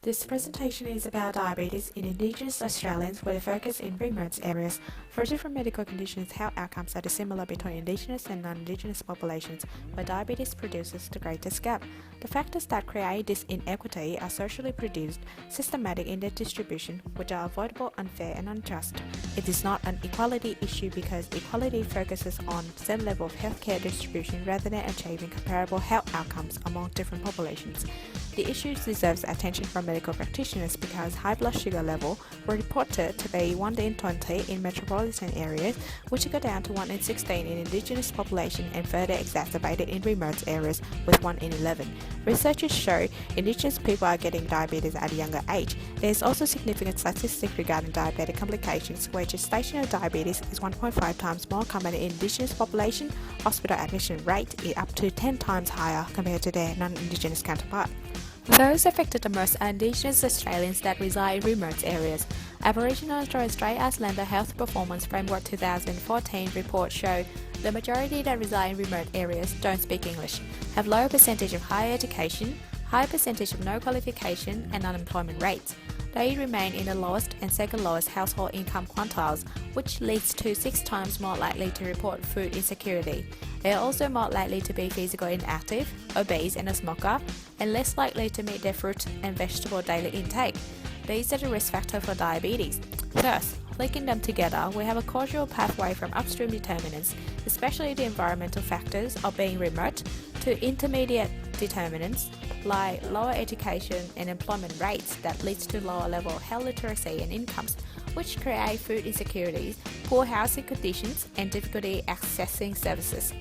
This presentation is about diabetes in Indigenous Australians with a focus in remote areas. For different medical conditions, health outcomes are dissimilar between Indigenous and non-Indigenous populations, where diabetes produces the greatest gap. The factors that create this inequity are socially produced, systematic in their distribution, which are avoidable, unfair, and unjust. It is not an equality issue because equality focuses on the same level of healthcare distribution rather than achieving comparable health outcomes among different populations. The issue deserves attention from medical practitioners because high blood sugar level were reported to be 1 in 20 in metropolitan areas, which go down to 1 in 16 in Indigenous population and further exacerbated in remote areas with 1 in 11. Researchers show Indigenous people are getting diabetes at a younger age. There is also significant statistics regarding diabetic complications, where gestational diabetes is 1.5 times more common in Indigenous population. Hospital admission rate is up to 10 times higher compared to their non-Indigenous counterpart. Those affected the most are Indigenous Australians that reside in remote areas. Aboriginal and Torres Strait Islander Health Performance Framework 2014 report show the majority that reside in remote areas don't speak English, have lower percentage of higher education, higher percentage of no qualification and unemployment rates. They remain in the lowest and second lowest household income quantiles, which leads to 6 times more likely to report food insecurity. They are also more likely to be physically inactive, obese and a smoker, and less likely to meet their fruit and vegetable daily intake. These are the risk factors for diabetes. Thus, linking them together, we have a causal pathway from upstream determinants, especially the environmental factors of being remote, to intermediate determinants like lower education and employment rates that leads to lower level of health literacy and incomes, which create food insecurities, poor housing conditions, and difficulty accessing services.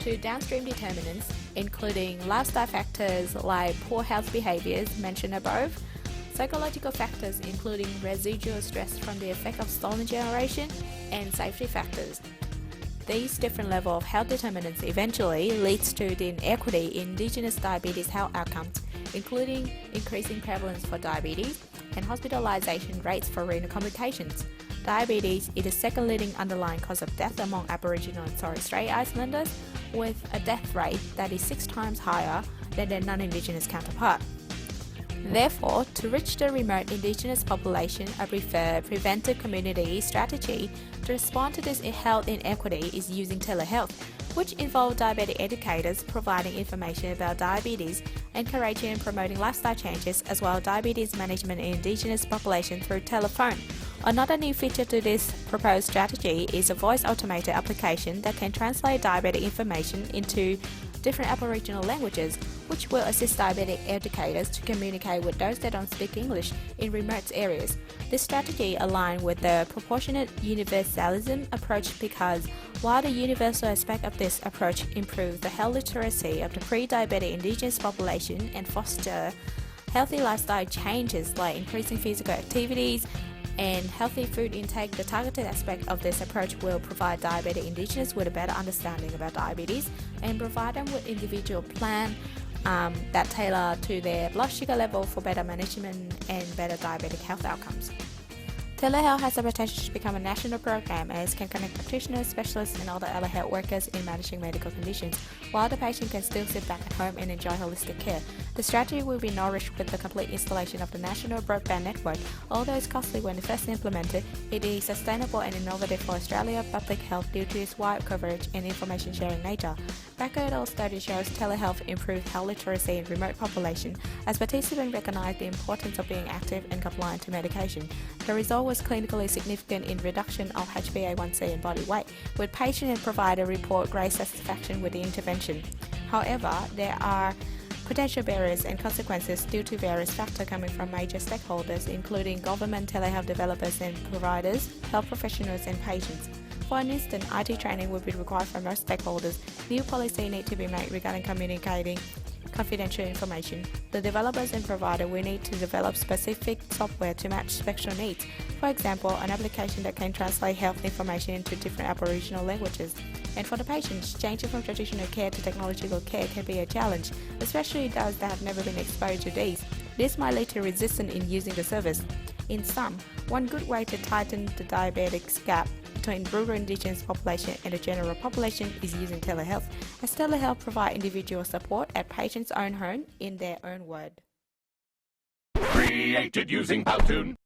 To downstream determinants, including lifestyle factors like poor health behaviors mentioned above, psychological factors including residual stress from the effect of stolen generation, and safety factors. These different levels of health determinants eventually leads to the inequity in Indigenous diabetes health outcomes, including increasing prevalence for diabetes and hospitalization rates for renal complications. Diabetes is the second leading underlying cause of death among Aboriginal and Torres Strait Islanders, with a death rate that is 6 times higher than their non-Indigenous counterpart. Therefore, to reach the remote Indigenous population, a preferred preventive community strategy to respond to this health inequity is using telehealth, which involves diabetic educators providing information about diabetes, encouraging and promoting lifestyle changes, as well as diabetes management in Indigenous population through telephone. Another new feature to this proposed strategy is a voice automated application that can translate diabetic information into different Aboriginal languages, which will assist diabetic educators to communicate with those that don't speak English in remote areas. This strategy aligns with the proportionate universalism approach because while the universal aspect of this approach improves the health literacy of the pre-diabetic Indigenous population and foster healthy lifestyle changes like increasing physical activities and healthy food intake, the targeted aspect of this approach will provide diabetic Indigenous with a better understanding about diabetes and provide them with individual plan that tailor to their blood sugar level for better management and better diabetic health outcomes. Telehealth has the potential to become a national program as can connect practitioners, specialists, and other allied health workers in managing medical conditions, while the patient can still sit back at home and enjoy holistic care. The strategy will be nourished with the complete installation of the national broadband network. Although it's costly when first implemented, it is sustainable and innovative for Australia public health due to its wide coverage and information sharing nature. Record study shows telehealth improves health literacy in remote population as participants recognize the importance of being active and compliant to medication. The result was clinically significant in reduction of HbA1c and body weight, with patient and provider report great satisfaction with the intervention. However, there are potential barriers and consequences due to various factors coming from major stakeholders, including government, telehealth developers and providers, health professionals and patients. For instance, IT training will be required for most stakeholders. New policy need to be made regarding communicating confidential information. The developers and provider will need to develop specific software to match special needs. For example, an application that can translate health information into different Aboriginal languages. And for the patients, changing from traditional care to technological care can be a challenge, especially those that have never been exposed to these. This might lead to resistance in using the service. In sum, one good way to tighten the diabetes gap between rural Indigenous population and the general population is using telehealth, as telehealth provides individual support at patients' own home in their own word. Free created using Powtoon.